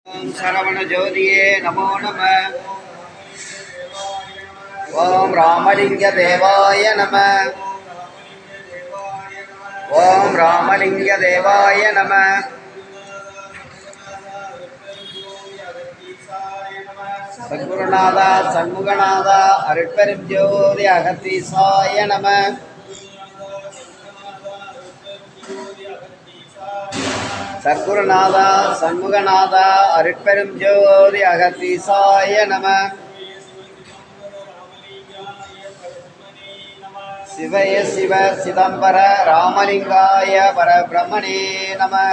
ओम सरवण ज्योतिये नमो नमः। ओम रामलिंग देवाय नमः। ओम रामलिंग देवाय नमः। सद्गुरुनाथा सन्मुखनाथा अरुट्पेरुंजोति अगस्तीसाय नमः। सद्गुरुनाथा सन्मुखनाथा अरुट्पेरुंजोति अगस्तीसाय नमः। शिवय शिव चिदंबर रामलिंगाय परब्रह्मणे नमः।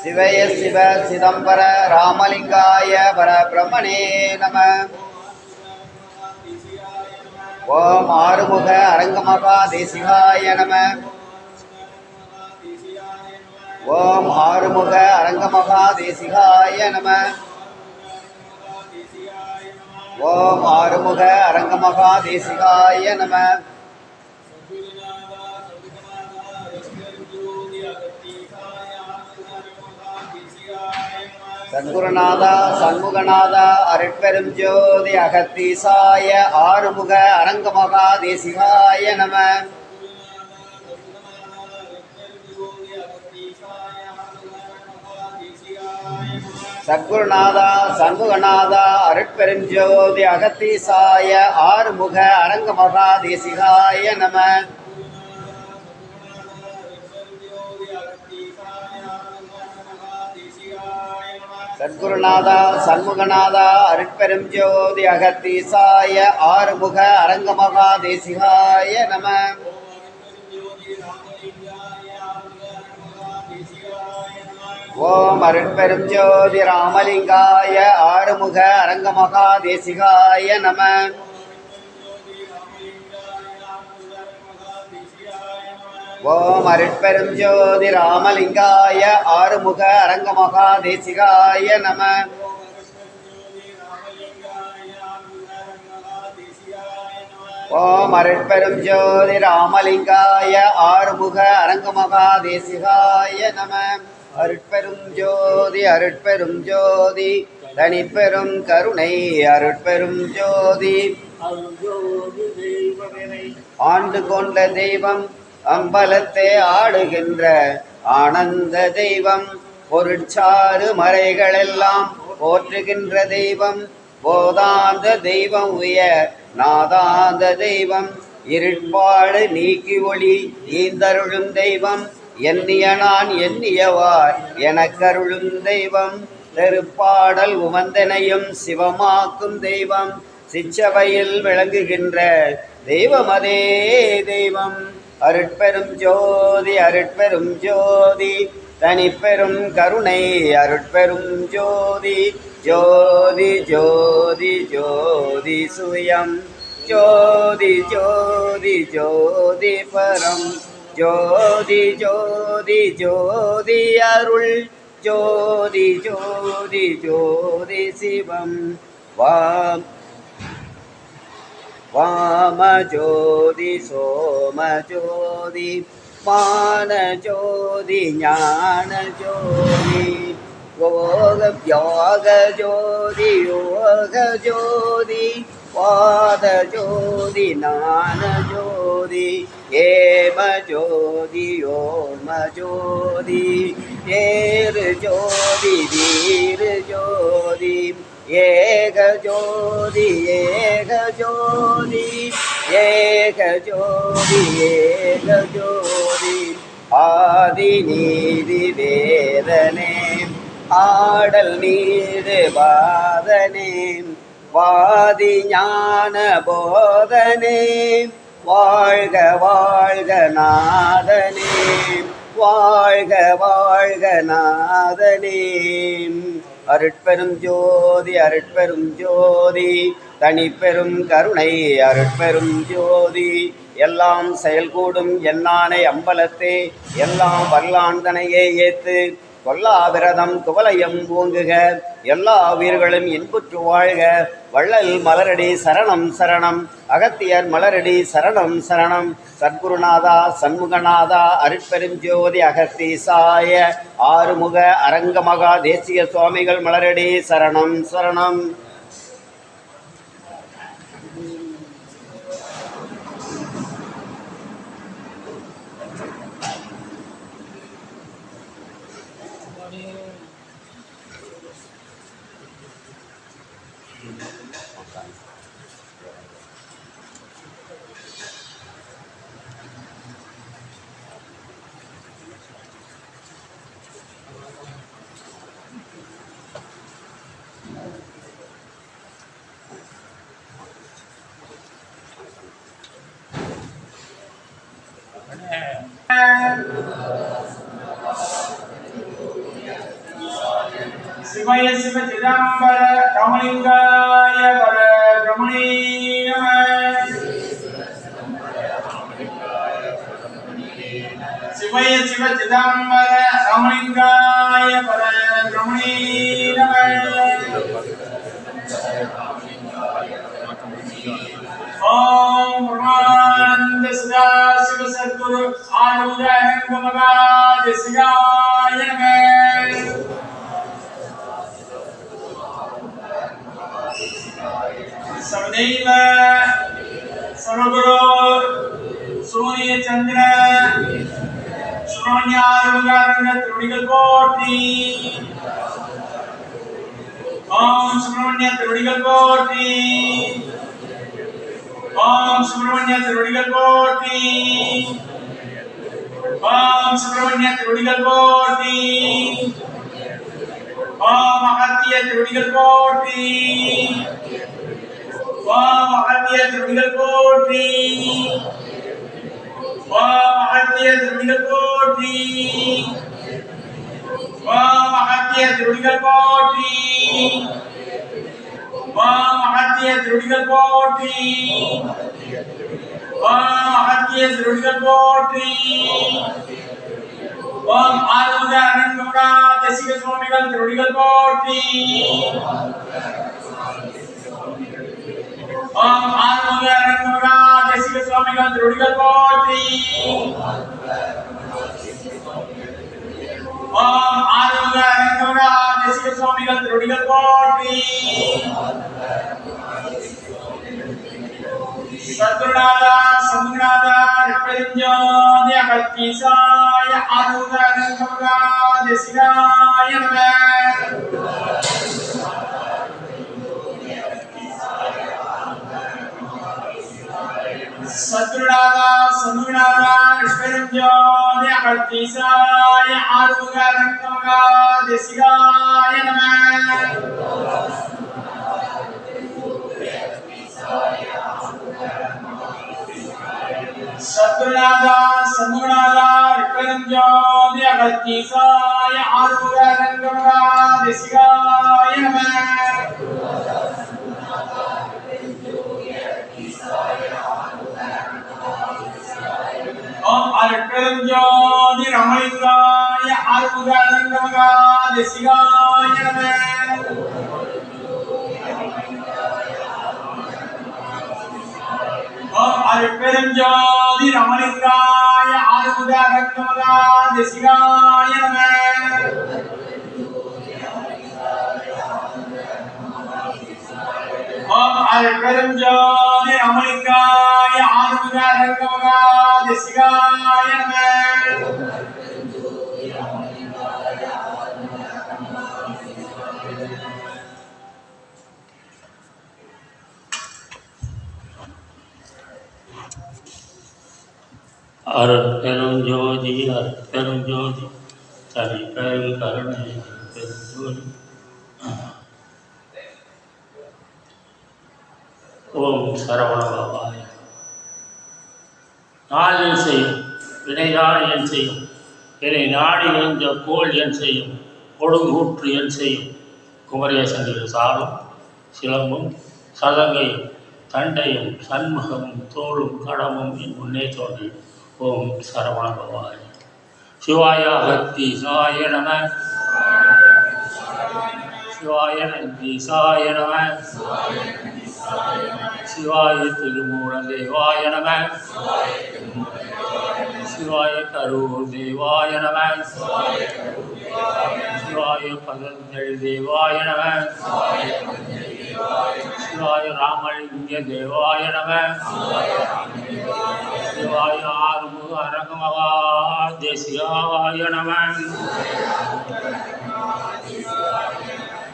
शिवय शिव चिदंबर रामलिंगाय परब्रह्मणे नमः। ओम आरुमुख अरंगमगा देशिकाय नमः। ओम आरुमुख अरंगमगा देशिकाय नमः। ओम आरुमुख अरंगमगा देशिकाय नमः। सद्गुरुनाथा सन्मुखनाथा अरुट्पेरुंजोति अगस्तीसाय आरुमुख अरंगमगा देशिकाय नमः। सद्गुरुनाथा सन्मुखनाथा अरुट्पेरुंजोति अगस्तीसाय आरुमुख अरंगमगा देशिकाय नमः। सद्गुरुनाथा सन्मुखनाथा अरुट्पेरुंजोति अगस्तीसाय आरुमुख अरंगमगा देशिकाय नमः। ओम अरुट्पेरुंजोति रामलिंगाय आरुमुख अरंगमगा देशिकाय नमः। ओम अरुट्पेरुंजोति रामलिंगाय आरुमुख अरंगमगा देशिकाय नमः। ओम अरुट्पेरुंजोति रामलिंगाय आरुमुख अरंगमगा देशिकाय नमः। अरुट्पेरुंजोति अरुट्पेरुंजोति तनिपेरुं करुणै अरुट्पेरुंजोति ஆண்டு கொண்ட தெய்வம் அம்பலத்தை ஆடுகின்ற ஆனந்த தெய்வம் பொருட்சாறு மறைகளெல்லாம் போற்றுகின்ற தெய்வம் போதாந்த தெய்வம் உயர் நாதாந்த தெய்வம் இருட்பாடு நீக்கி ஒளி ஈந்தருளும் தெய்வம் எண்ணிய நான் எண்ணியவார் எனக்கருளும் தெய்வம் தெருப்பாடல் உமந்தனையும் சிவமாக்கும் தெய்வம் சிச்சபையில் விளங்குகின்ற தெய்வம் அதே தெய்வம் அருட்பெரும் ஜோதி அருட்பெரும் ஜோதி தனிப்பெரும் கருணை அருட்பெரும் ஜோதி ஜோதி ஜோதி ஜோதி சுயம் ஜோதி ஜோதி ஜோதி பரம் ஜோதி ஜோதி ஜோதி அருள் ஜோதி ஜோதி ஜோதி சிவம் வாம் वाम ज्योति सोम ज्योति मान ज्योति ज्ञान ज्योति योग योग ज्योति योग ज्योति वाद ज्योति नान ज्योति एम ज्योति ओम ज्योति एर ज्योति धीर ज्योति एक ज्योति एक ज्योति एक ज्योति एक ज्योति आदि नीति वेदने आडल नीर बादने वादि ज्ञान बोधने வாழ்க வாழ்க நாதனே வாழ்க வாழ்க நாதனே அருட்பெரும் ஜோதி அருட்பெரும் ஜோதி தனிப்பெரும் கருணை அருட்பெரும் ஜோதி எல்லாம் செயல்கூடும் என்னானை அம்பலத்தே எல்லாம் வல்லாந்தனையே ஏத்து கொல்லாவிரதம் குவலயம் ஓங்குக எல்லா உயிர்களும் இன்புற்று வாழ்க. வள்ளல் மலரடி சரணம் சரணம். அகத்தியர் மலரடி சரணம் சரணம். சத்குருநாதா சண்முகநாதா அருட்பெருஞ்சோதி அகத்தீசாய ஆறுமுக அரங்கமகா தேசிய சுவாமிகள் மலரடி சரணம் சரணம். शिवाय शिव चिदंबर रमणिंगाय वर रमणी नमः। शिवाय शिव चिदंबर रमणिंगाय वर रमणी नमः। ओम ब्रह्मानंद सदा शिव सद्गुरु आनंद अहंगमगा देसिकाय नमः। सर्वदेव सर्वगुरु सूर्य चंद्र सुब्रह्मण्यारंग त्रिगुण कोटि। ओम सुब्रह्मण्य त्रिगुण कोटि। ओम सुब्रह्मण्य त्रिगुण कोटि। ओम सुब्रह्मण्य त्रिगुण कोटि। ओम अगत्य त्रिगुण कोटि। ओम अगत्य त्रिगुण कोटि। ओम अगत्य त्रिगुण कोटि। ओम अगत्य त्रिगुण कोटि। ओम अगत्य त्रिगुण कोटि। ओम अगत्य त्रिगुण कोटि। ओम आरुद्र अनंतमुगा देसिक स्वामिகள் त्रिगुण कोटि। ओम आरुद्र अनंतमुगा देसिक स्वामिகள் त्रिगुण कोटि। ओम आरुद्र अनंतमुगा देसिक स्वामिகள் त्रिगुण कोटि। सद्गुरुनाथा सद्गुरुनाथा अरुट्पेरुंजोதி अगत्तीसाय आरुद्र अनंतमुगा देसिकाय नमः। सद्गुरुनाथा सद्गुरुनाथा अरुट्पेरुंजोதி अगत्तीसाय आरुद्र अनंतमुगा देसिकाय नमः। सद्गुरुनाथा सद्गुरुनाथा अरुट्पेरुंजोதி अगत्तीसाय आरुद्र अनंतमुगा देसिकाय नमः। ओम अरुट्पेरुंजोதி रमणिंगाय आरुद्र अनंतमुगा देसिकाय नमः। ओम अरुट्पेरुंजोதி रमणिंगाय आरुद्र अनंतमुगा देसिकाय नमः। ओम अरुट्पेरुंजोதி रमणिंगाय आरुद्र अनंतमुगा देसिकाय नमः। அருட்பெருஞ்சோதி அருட்பெருஞ்சோதி தனிப்பெரும் கருணை பெருஞ்சோதி. ஓம் சரவண பவாய. நாள் என் செய்யும் வினைதான் என் செய்யும் என்னை நாடி என்ற கோள் என் செய்யும் கொடுங்கூற்று என் செய்யும் குமரேசனில் சாலும் சிலம்பும் சதங்கையும் தண்டையும் சண்முகமும் தோளும் கடமும் என் முன்னே தோன்றி. ஓம் சரவண பவாய. சிவாய அகத்தி சிவாய நம. சிவாய நந்தீசாய நம சிவாய திருமூல தேவாய நம சிவாய கரூர் தேவாய நம சிவாய பதஞ்சலி தேவாய நம சிவாய ராமலிங்க தேவாய நம சிவாய ஆறுமுக அரங்கமகா தேசிகாய நம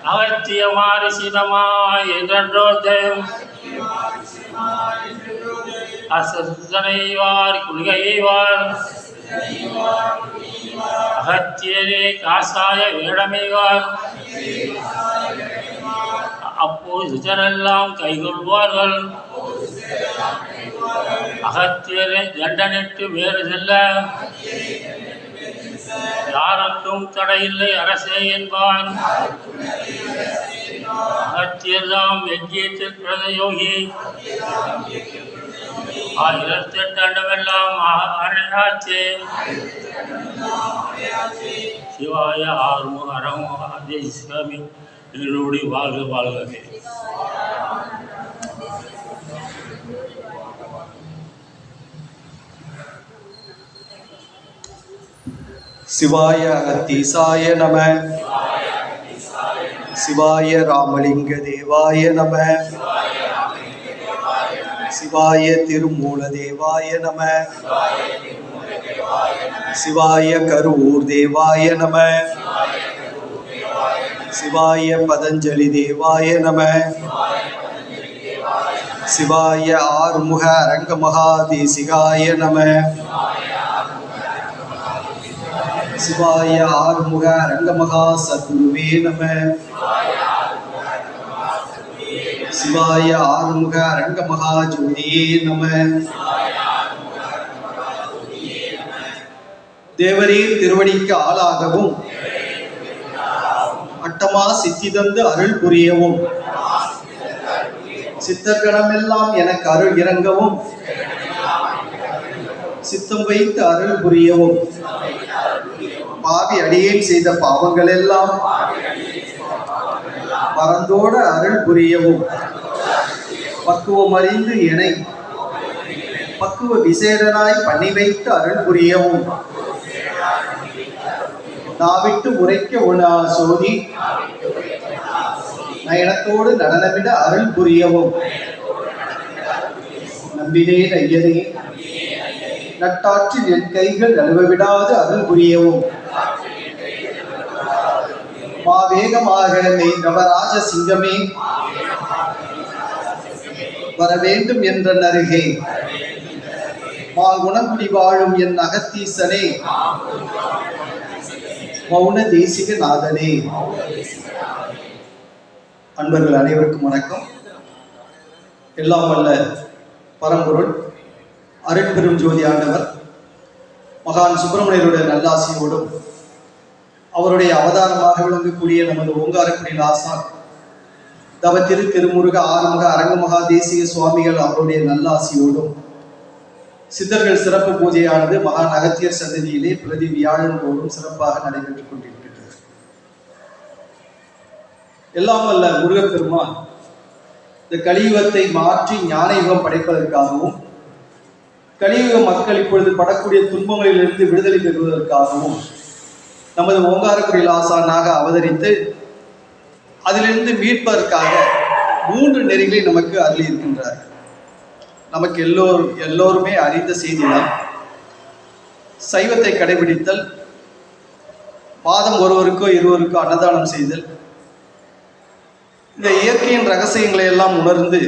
அகத்திய மாரிசிதமாய் என்றோதயம் அசனைவார் குளிகைவார் அகத்தியரே காசாய வேடமைவார் அப்போது சிதரெல்லாம் கைகொள்வார்கள் அகத்தியரை தண்டனிட்டு வேறு செல்ல யாருக்கும் தடையில்லை அரசே என்பான் அகத்தியர்தாம் எஞ்சியத்தில் பிறந்த யோகி 1008 ஆண்டமெல்லாம் அரையாச்சே சிவாய ஆறுமுக அரமுக தேசிகாமி நீரோடி வாழ்க வாழ்கவே. சிவாய அகத்தீசாய நம சிவாய ராமலிங்க தேவாய நம சிவாய திருமூல தேவாய நம சிவாய கரூர் தேவாய நம சிவாய பதஞ்சலி தேவாய நம சிவாய ஆறுமுக அரங்க மகாதேசிகாய நம சிவாய ஆறுமுக அரங்கமகா சத்குருவே நம சிவாய ஆறுமுக அரங்கமகா ஜோதியே நம தேவரீர் திருவடிக்கு ஆளாகவும் அட்டமா சித்தி தந்து அருள் புரியவும் சித்தர்கணமெல்லாம் எனக்கு அருள் இறங்கவும் சித்தம் வைத்து அருள் புரியவும் பாவி அடியேன் செய்த பாவங்கள் எல்லாம் பரந்தோட அருள் புரியவும் பக்குவம் அறிந்து எனை பக்குவ விசேடனாய் பண்ணி வைத்து அருள் புரியவும் நாவிட்டு உரைக்க உணா சோதி நயனத்தோடு நடனமிட அருள் புரியவும் நம்பினேன் ஐயனே நட்டாற்றில் என் கைகள் நழுவவிடாது அருள் புரியவும் மாவேகமாக மெய் நவராஜ சிங்கமே வர வேண்டும் என்ற நருகே மா குணங்குடி வாழும் என் அகத்தீசனே மௌன தேசிக நாதனே. அன்பர்கள் அனைவருக்கும் வணக்கம். எல்லாம் வல்ல பரம்பொருள் அருட்பெரும் ஜோதி ஆண்டவர் மகான் சுப்பிரமணியருடைய நல்லாசியோடும் அவருடைய அவதாரமாக விளங்கக்கூடிய நமது ஓங்காரக்குடி ஆசான் தவ திருமுருக ஆறுமுக அரங்கமகா தேசிக சுவாமிகள் அவருடைய நல்லாசியோடும் சித்தர்கள் சிறப்பு பூஜையானது மகான் அகத்தியர் சன்னதியிலே பிரதி வியாழன் தோறும் சிறப்பாக நடைபெற்றுக் கொண்டிருக்கிறது. எல்லாம் வல்ல முருகப்பெருமான் இந்த கலியுகத்தை மாற்றி ஞான யுகம் படைப்பதற்காகவும் கலியுக மக்கள் இப்பொழுது படக்கூடிய துன்பங்களிலிருந்து விடுதலை பெறுவதற்காகவும் நமது ஓங்காரக்குடி ஆசானாக அவதரித்து அதிலிருந்து மீட்பதற்காக 3 நெறிகளை நமக்கு அருளி இருக்கின்றார். நமக்கு எல்லோருமே அறிந்த செய்திதான். சைவத்தை கடைபிடித்தல், மாதம் ஒருவருக்கோ இருவருக்கோ அன்னதானம் செய்தல், இந்த இயற்கையின் ரகசியங்களை எல்லாம் உணர்ந்து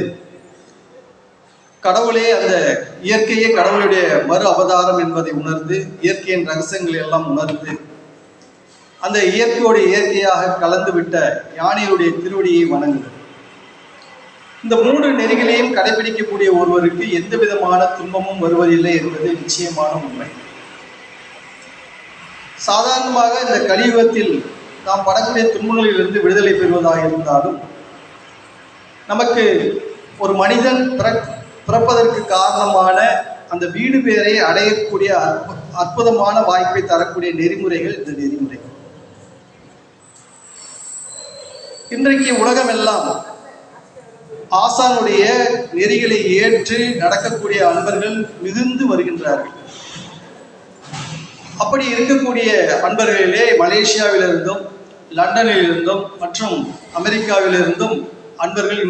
கடவுளே அந்த இயற்கையே கடவுளுடைய மறு அவதாரம் என்பதை உணர்ந்து இயற்கையின் ரகசியங்களை எல்லாம் உணர்ந்து அந்த இயற்கையோடு இயற்கையாக கலந்து விட்ட யானையுடைய திருவடியை வணங்குதல். இந்த 3 நெறிகளையும் கடைபிடிக்கக்கூடிய ஒருவருக்கு எந்த விதமான துன்பமும் வருவதில்லை என்பது நிச்சயமான உண்மை. சாதாரணமாக இந்த கலியுகத்தில் நாம் படக்கூடிய துன்பங்களிலிருந்து விடுதலை பெறுவதாக இருந்தாலும் நமக்கு ஒரு மனிதன் பிறப்பதற்கு காரணமான அந்த வீடு பேரை அடையக்கூடிய அற்புதமான வாய்ப்பை தரக்கூடிய நெறிமுறைகள் இந்த நெறிமுறைகள். இன்றைக்கு உலகமெல்லாம் ஆசானுடைய நெறிகளை ஏற்று நடக்கக்கூடிய அன்பர்கள் மிகுந்து வருகின்றார்கள். அப்படி இருக்கக்கூடிய அன்பர்களிலே மலேசியாவிலிருந்தும், லண்டனிலிருந்தும் மற்றும் அமெரிக்காவிலிருந்தும் அன்பர்கள்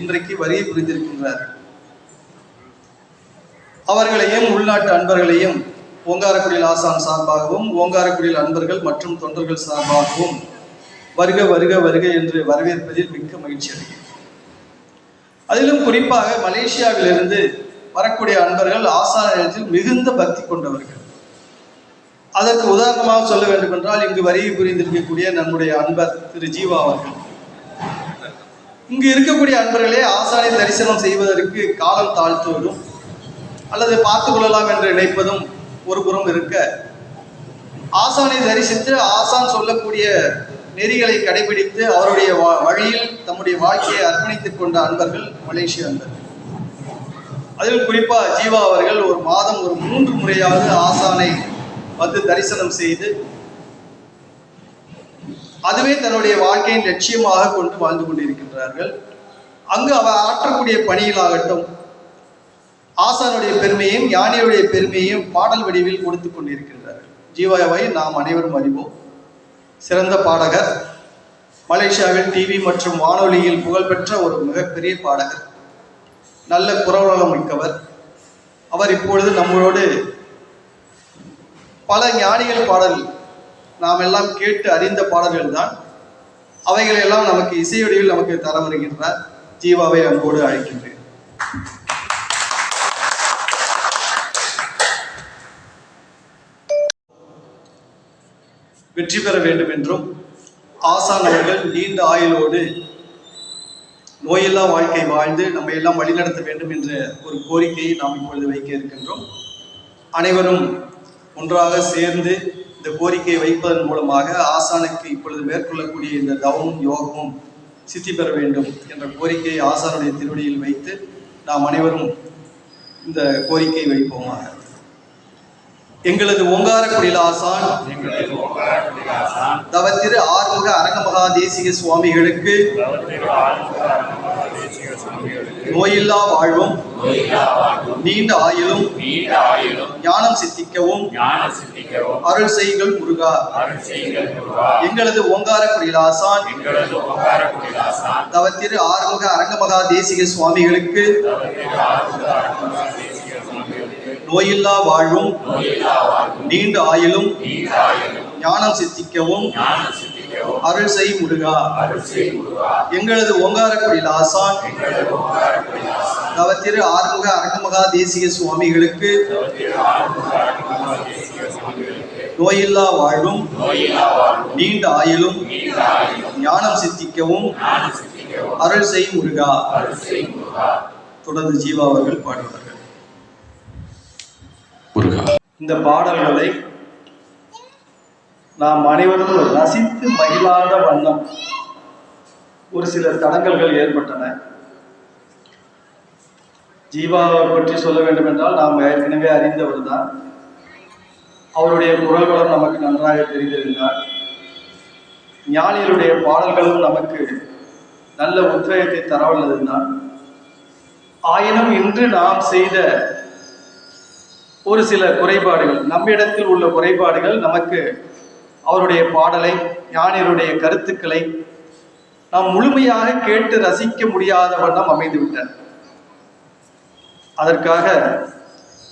இன்றைக்கு வருகை புரிந்திருக்கின்றார்கள். அவர்களையும் உள்நாட்டு அன்பர்களையும் ஓங்காரக்குடியில் ஆசான் சார்பாகவும், ஓங்காரக்குடியில் அன்பர்கள் மற்றும் தொண்டர்கள் சார்பாகவும் வருக வருக வருக என்று வரவேற்பதில் மிக்க மகிழ்ச்சி அடைகிறேன். அதிலும் குறிப்பாக மலேசியாவிலிருந்து வரக்கூடிய அன்பர்கள் ஆசானிடத்தில் மிகுந்த பக்தி கொண்டவர்கள். அதற்கு உதாரணமாக சொல்ல வேண்டும் என்றால், இங்கு வருகை புரிந்திருக்கக்கூடிய நம்முடைய அன்பர் திரு ஜீவா அவர்கள். இங்கு இருக்கக்கூடிய அன்பர்களே ஆசானை தரிசனம் செய்வதற்கு காலம் தாழ்த்துவதும் அல்லது பார்த்து கொள்ளலாம் என்று நினைப்பதும் ஒரு புறம் இருக்க, ஆசானை தரிசித்து ஆசான் சொல்லக்கூடிய நெறிகளை கடைபிடித்து அவருடைய வழியில் தம்முடைய வாழ்க்கையை அர்ப்பணித்துக் கொண்ட அன்பர்கள் மலேசிய அன்பர்கள். அதில் குறிப்பா ஜீவா அவர்கள் ஒரு மாதம் ஒரு 3 முறையாவது ஆசானை வந்து தரிசனம் செய்து அதுவே தன்னுடைய வாழ்க்கையின் லட்சியமாக கொண்டு வாழ்ந்து கொண்டிருக்கின்றார்கள். அங்கு அவர் ஆற்றக்கூடிய பணியிலாகட்டும், ஆசானுடைய பெருமையும் ஞானியுடைய பெருமையும் பாடல் வடிவில் கொடுத்து கொண்டிருக்கின்றார்கள். ஜீவாவை நாம் அனைவரும் அறிவோம். சிறந்த பாடகர், மலேசியாவில் டிவி மற்றும் வானொலியில் புகழ்பெற்ற ஒரு மிகப்பெரிய பாடகர், நல்ல குரல்வளம் மிக்கவர். அவர் இப்பொழுது நம்மளோடு பல ஞானிகள் பாடல் நாம் எல்லாம் கேட்டு அறிந்த பாடல்கள் தான், அவைகளை எல்லாம் நமக்கு இசையொடியில் நமக்கு தர வருகின்றார். ஜீவாவை அன்போடு அழைக்கின்றேன். வெற்றி பெற வேண்டும் என்றும், ஆசான் அவர்கள் நீண்ட ஆயுளோடு நோயில்லா வாழ்க்கை வாழ்ந்து நம்ம எல்லாம் வழிநடத்த வேண்டும் என்ற ஒரு கோரிக்கையை நாம் இப்பொழுது வைக்க இருக்கின்றோம். அனைவரும் ஒன்றாக சேர்ந்து இந்த கோரிக்கையை வைப்பதன் மூலமாக ஆசானுக்கு இப்பொழுது மேற்கொள்ளக்கூடிய இந்த தவமும் யோகமும் சித்தி பெற வேண்டும் என்ற கோரிக்கையை ஆசானுடைய திருவடியில் வைத்து நாம் அனைவரும் இந்த கோரிக்கையை வைப்போமாக. எங்களது ஓங்காரக்குடியில் ஆசான் தவத்திரு ஆறுமுக அரங்கமகா தேசிக சுவாமிகளுக்கு நோயில்லா வாழ்வும் நீண்ட ஆயுளும் ஞானம் சித்திக்கவும் அருள் செய்கள் முருகா. எங்களது ஓங்காரக்குடியில் ஆசான் தவத்திரு ஆறுமுக அரங்கமகா தேசிக சுவாமிகளுக்கு நோயில்லா வாழ்வும் நீண்ட ஆயுளும் ஞானம் சித்திக்கவும் அருள் செய் முருகா. எங்களது ஓங்காரக்குடியில் ஆசான் தவத்திரு ஆறுமுக அரங்கமகா தேசிக சுவாமிகளுக்கு நோயில்லா வாழ்வும் நீண்ட ஆயுளும் ஞானம் சித்திக்கவும் அருள் செய் முருகா. தொடர்ந்து ஜீவா அவர்கள் பாடுவார்கள். இந்த பாடல்களை நாம் அனைவரும் ரசித்து மகிழாத வண்ணம் ஒரு சில தடங்கல்கள் ஏற்பட்டன. ஜீவாவை பற்றி சொல்ல வேண்டும் என்றால் நாம் ஏற்கனவே அறிந்தவர் தான். அவருடைய குரல் வளம் நமக்கு நன்றாக தெரிந்திருந்தார். ஞானியருடைய பாடல்களும் நமக்கு நல்ல உத்வேகத்தை தரவல்லதுதான். ஆயினும் இன்று நாம் செய்த ஒரு சில குறைபாடுகள், நம்மிடத்தில் உள்ள குறைபாடுகள் நமக்கு அவருடைய பாடலை, ஞானியருடைய கருத்துக்களை நாம் முழுமையாக கேட்டு ரசிக்க முடியாத வண்ணம் அமைந்துவிட்டன. அதற்காக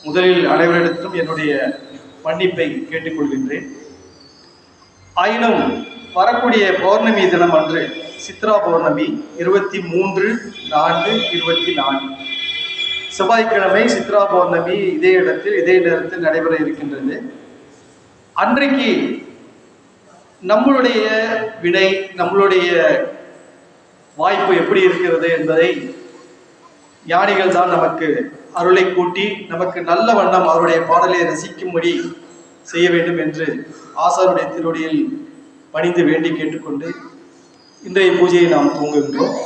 முதலில் அனைவரிடத்திலும் என்னுடைய மன்னிப்பை கேட்டுக்கொள்கின்றேன். ஆயினும் வரக்கூடிய பௌர்ணமி தினம் அன்று, சித்ரா பௌர்ணமி 23/4/24 செவ்வாய்க்கிழமை சித்ரா பௌர்ணமி இதே இடத்தில் இதே நேரத்தில் நடைபெற இருக்கின்றது. அன்றைக்கு நம்மளுடைய வினை, நம்மளுடைய வாய்ப்பு எப்படி இருக்கிறது என்பதை ஞானிகள் தான் நமக்கு அருளை கூட்டி நமக்கு நல்ல வண்ணம் அவருடைய பாடலை ரசிக்கும்படி செய்ய வேண்டும் என்று ஆசானுடைய திருவடியில் பணிந்து வேண்டி கேட்டுக்கொண்டு இன்றைய பூஜையை நாம் துவங்குகின்றோம்.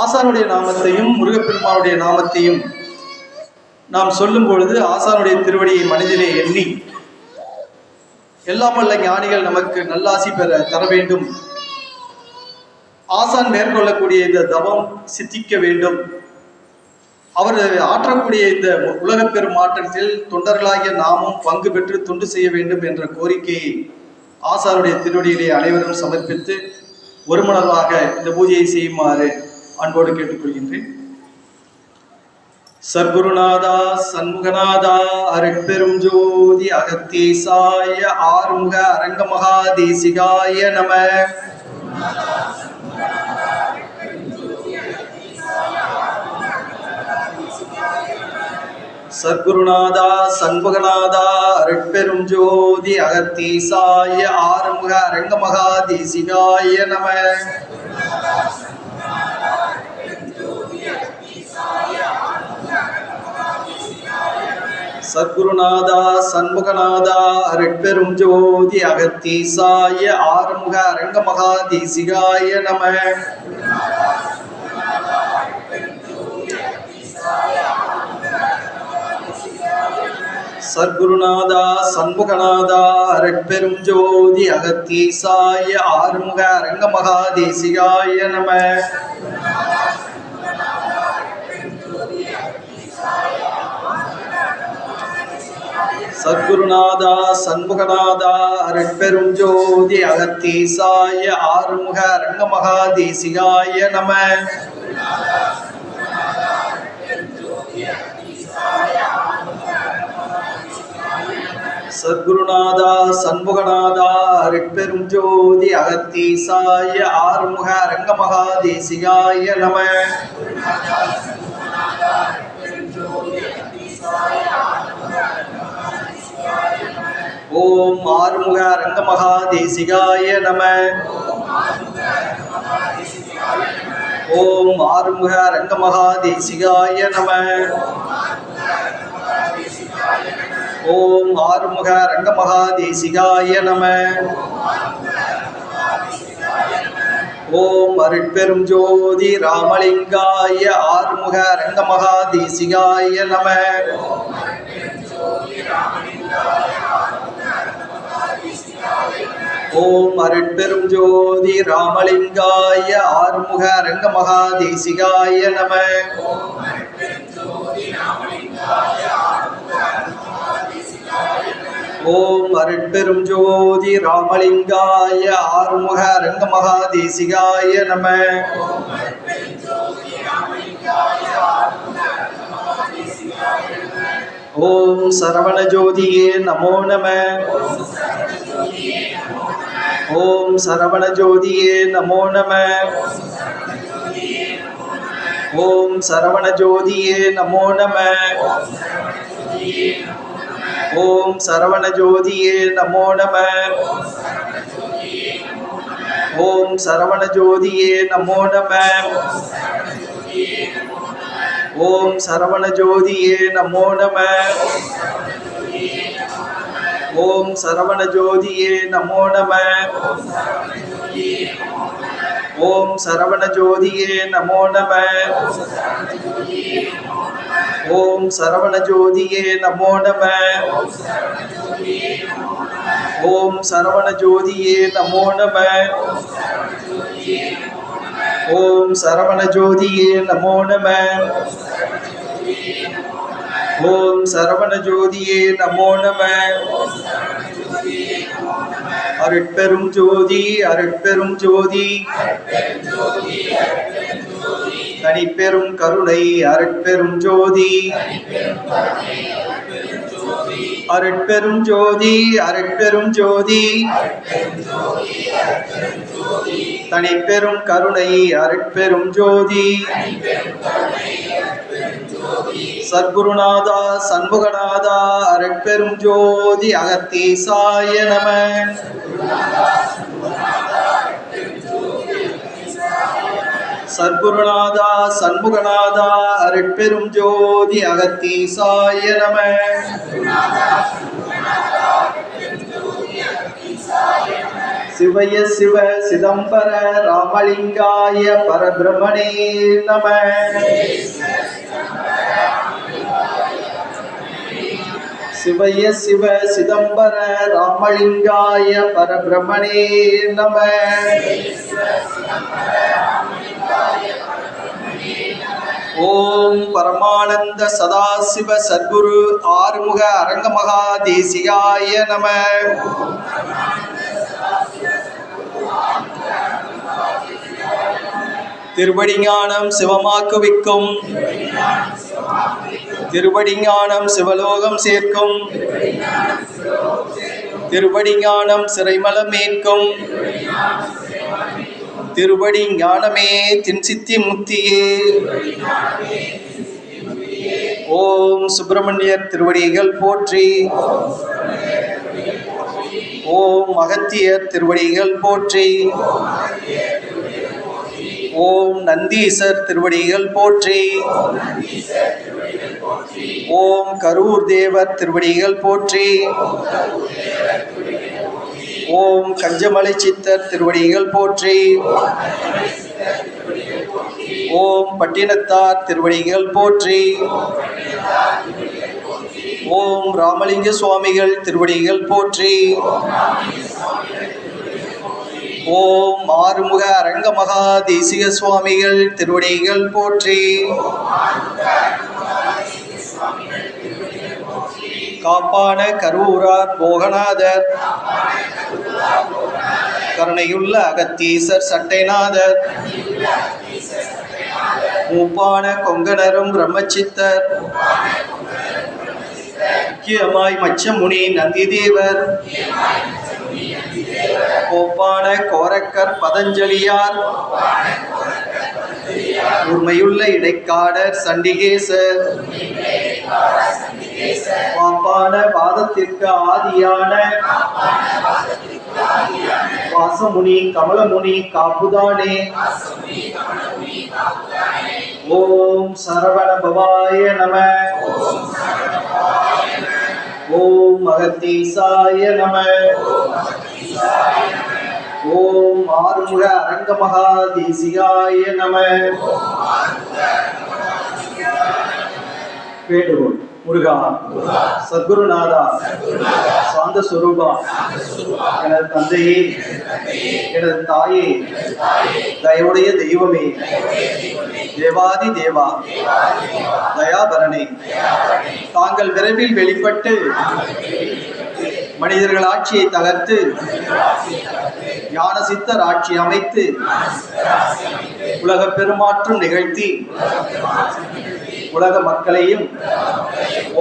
ஆசானுடைய நாமத்தையும் முருகப்பெருமானுடைய நாமத்தையும் நாம் சொல்லும் பொழுது ஆசானுடைய திருவடியை மனதிலே எண்ணி எல்லாம் வல்ல ஞானிகள் நமக்கு நல்லாசி தர வேண்டும் ஆசான் மேற்கொள்ளக்கூடிய இந்த தவம் சித்திக்க வேண்டும். அவர் ஆற்றக்கூடிய இந்த உலக பெருமாற்றத்தில் தொண்டர்களாகிய நாமும் பங்கு பெற்று தொண்டு செய்ய வேண்டும் என்ற கோரிக்கையை ஆசானுடைய திருவடியிலே அனைவரும் சமர்ப்பித்து ஒருமனதாக இந்த பூஜையை செய்யுமாறு அன்போடு கேட்டுக்கொள்கின்றேன். சர்க்குருநாதா சண்முகநாதா அருட்பெரும் ஜோதி அகத்தீசாய ஆறுமுக அரங்கமகா தேசிகாய நம. சர்க்குருநாதா சண்முகநாதா அருட்பெரும் ஜோதி அகத்தீசாய ஆறுமுக அரங்கமகா தேசிகாய நம. சத்குருநாதா சண்முகநாதா அருட்பெரும் ஜோதி அகத்தீசாய ஆறுமுக அரங்கமகா தேசிகாய நம. சத்குருநாதா சண்முகநாதா அருட்பெரும் ஜோதி அகத்தீசாய ஆறுமுக அரங்கமகா தேசிகாய நம. சத்குருநாதா சண்முகநாதா அருட்பெரும் ஜோதி அகத்தீசாய ஆறுமுக அரங்கமகா தேசிகாய நம. சத்குருநாதா சண்முகநாதா அருட்பெரும் ஜோதி அகத்தீசாய ஆறுமுக அரங்கமகா தேசிகாய நம. ஓம் ஆறுமுக அரங்கமகா தேசிகாய நம. ஓம் ஆறுமுக அரங்கமகா தேசிகாய நம. ஓம் ஆறுமுக அரங்கமகா தேசிகாய நம. ஓம் அருட்பெரும் ஜோதி ராமலிங்காய ஆறுமுக அரங்கமகா தேசிகாய நம. ஓம் அருட்பெரும் ஜோதி ராமலிங்காய ஆறுமுக அரங்கமகா தேசிகாய நம. ஓம் அருட்பெரும் ஜோதி ராமலிங்காய ஆறுமுக அரங்கமகா தேசிகாய நம. ஓம் சரவண ஜோதியே நமோ நம. ஓம் சரவண ஜோதியே நமோ நம. ஓம் சரவண ஜோதியே நமோ நம. ஓம் சரவண ஜோதியே நமோ நம. ஓம் சரவண ஜோதியே நமோ நம. ஓம் சரவண ஜோதியே நமோ நம. ஓம் சரவண ஜோதியே நமோ நம. ஓம் சரவண ஜோதியே நமோ நம. ஓம் சரவண ஜோதியே நமோ நம. ஓம் சரவண ஜோதியே நமோ நம. ஓம் சரவண ஜோதியே நமோ நம. ஓம் சரவண ஜோதியே நமோ நம. அருட்பெரும் ஜோதி அருட்பெரும் ஜோதி தனிப்பெரும் கருணை அருட்பெரும் ஜோதி. அருட்பெரும் ஜோதி அருட்பெரும் ஜோதி தனிப்பெரும் கருணை அருட்பெரும் ஜோதி. சத்குருநாதா சண்முகநாதா அருட்பெரும் ஜோதி அகத்தீசாய நம. சத்குருநாதா சண்முகநாதா அருட்பெரும் ஜோதி அகத்தீசாய நம. சிவய சிவ சிதம்பர ராமலிங்காய பரபிரமணே நம. சிவய சிவ சிதம்பர ராமலிங்காய பரபிரமணே நம. ஓம் பரமானந்த சதாசிவ சத்குரு ஆறுமுக அரங்கமகா தேசிகாய நம. திருவடிஞானம் சிவமாக்குவிக்கும், திருவடிஞானம் சிவலோகம் சேர்க்கும், திருவடிஞானம் சிறைமலம் மீட்கும், திருவடி ஞானமே தின்சித்தி முத்தியே. ஓம் சுப்பிரமணியர் திருவடிகள் போற்றி. ஓம் அகத்தியர் திருவடிகள் போற்றி. ஓம் நந்தீசர் திருவடிகள் போற்றி. ஓம் கரூர் தேவர் திருவடிகள் போற்றி. ஓம் கஞ்சமலை சித்தர் திருவடிகள் போற்றி. ஓம் பட்டினத்தார் திருவடிகள் போற்றி. ஓம் ராமலிங்க சுவாமிகள் திருவடிகள் போற்றி. ஓம் ஆறுமுக அரங்கமகா தேசிக சுவாமிகள் திருவடிகள் போற்றி. காப்பான கரூரார் போகநாதர், கருணையுள்ள அகத்தீசர் சட்டைநாதர், மூப்பான கொங்கணரும் பிரம்மச்சித்தர், முக்கியமாய் மச்சமுனி நந்திதேவர், கோப்பான கோரக்கர் பதஞ்சலியார், உண்மையுள்ள இடைக்காடர் சண்டிகேசர், பாப்பான வாதத்திற்கு ஆதியான வாசமுனி கமலமுனி காப்புதானே. ஓம் சரவண பவாய நம. ஓம் அகத்தீசாய நம. ஓம் ஆறுமுக அரங்கமகா தேசிகாய நம. வேண்டுகோள். முருகா, சத்குருநாதா, சாந்த சுரூபா, எனது தந்தையே, எனது தாயே, தயவுடைய தெய்வமே, தேவாதி தேவா, தயாபரணே, தாங்கள் விரைவில் வெளிப்பட்டு மனிதர்கள் ஆட்சியை தகர்த்து ஞான சித்தர் ஆட்சி அமைத்து உலக பெருமாற்றம் நிகழ்த்தி உலக மக்களையும்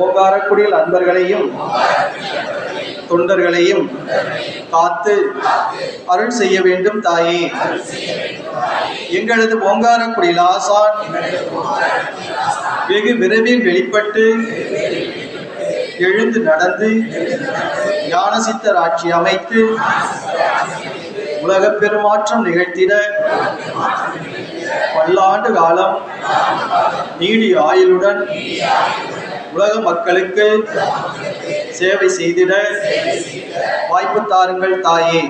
ஓங்காரக்குடியில் அன்பர்களையும் தொண்டர்களையும் காத்து அருள் செய்ய வேண்டும் தாயே. எங்களது ஓங்காரக்குடியில் ஆசான் வெகு விரைவில் வெளிப்பட்டு எழுந்து நடந்து ஞான சித்தர் ஆட்சி அமைத்து உலக பெருமாற்றம் நிகழ்த்திட பல்லாண்டு காலம் நீடி ஆயுளுடன் உலக மக்களுக்கு சேவை செய்திட வாய்ப்பு தாருங்கள் தாயே.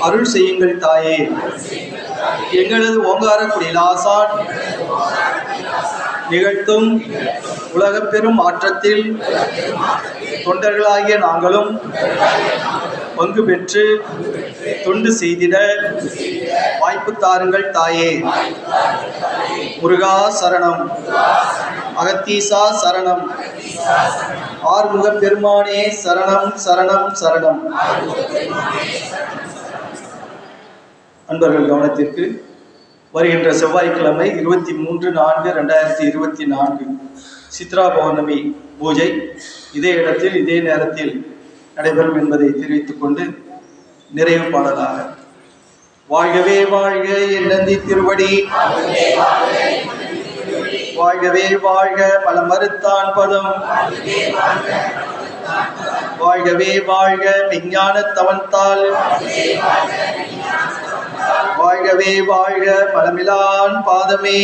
அருள் செய்யுங்கள் தாயே. எங்களது ஓங்காரக்குடியில் ஆசான் நிகழ்த்தும் உலக பெரும் மாற்றத்தில் தொண்டர்களாகிய நாங்களும் பங்கு பெற்று தொண்டு செய்திட வாய்ப்பு தாருங்கள் தாயே. முருகா சரணம், அகத்தீசா சரணம், ஆறுமுக பெருமானே சரணம் சரணம் சரணம். அன்பர்கள் கவனத்திற்கு, வருகின்ற செவ்வாய்க்கிழமை 23/4/2024 சித்ரா பௌர்ணமி பூஜை இதே இடத்தில் இதே நேரத்தில் நடைபெறும் என்பதை தெரிவித்துக் கொண்டு நிறைவு பாடலாக வாழ்கவே வாழ்க என் நந்தி திருவடி, வாழ்கவே வாழ்க பல மறுத்தான் பதம், வாழ்கவே வாழ்க விஞ்ஞான தவன்தாள், வாழ்கவே வாழ்க மலமிலான் பாதமே.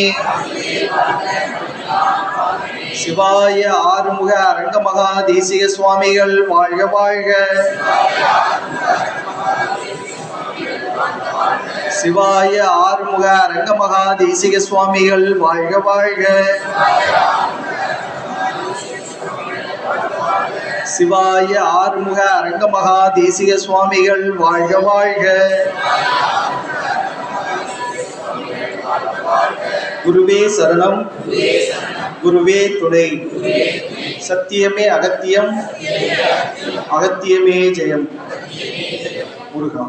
சிவாய ஆறுமுக அரங்கமகா தேசிக சுவாமிகள் வாழ்க வாழ்க. சிவாய ஆறுமுக அரங்கமகா தேசிக சுவாமிகள் வாழ்க வாழ்க. சிவாய ஆறுமுக அரங்கமகா தேசிக சுவாமிகள் வாழ்க வாழ்க. குருவே சரணம், குருவே துணை. சத்தியமே அகத்தியம், அகத்தியமே ஜெயம். முருகா.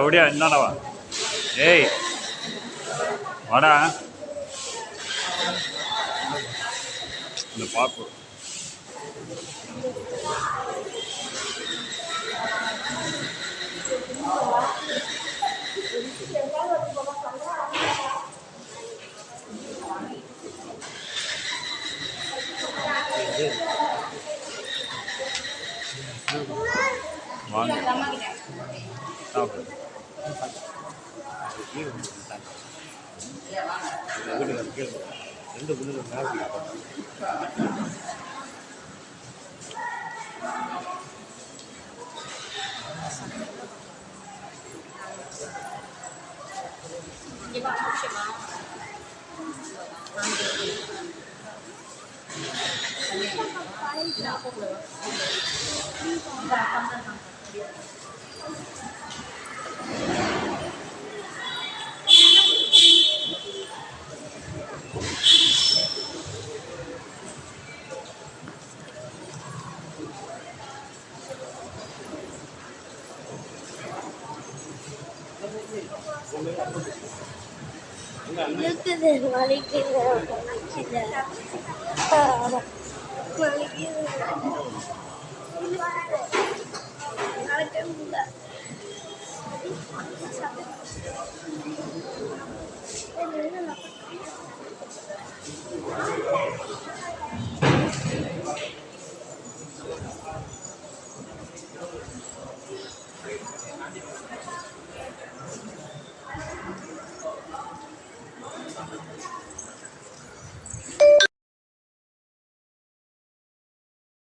ஒடியா என்னடா ஏய் வாடா இந்த பாப்பு வாங்க வலிக்குது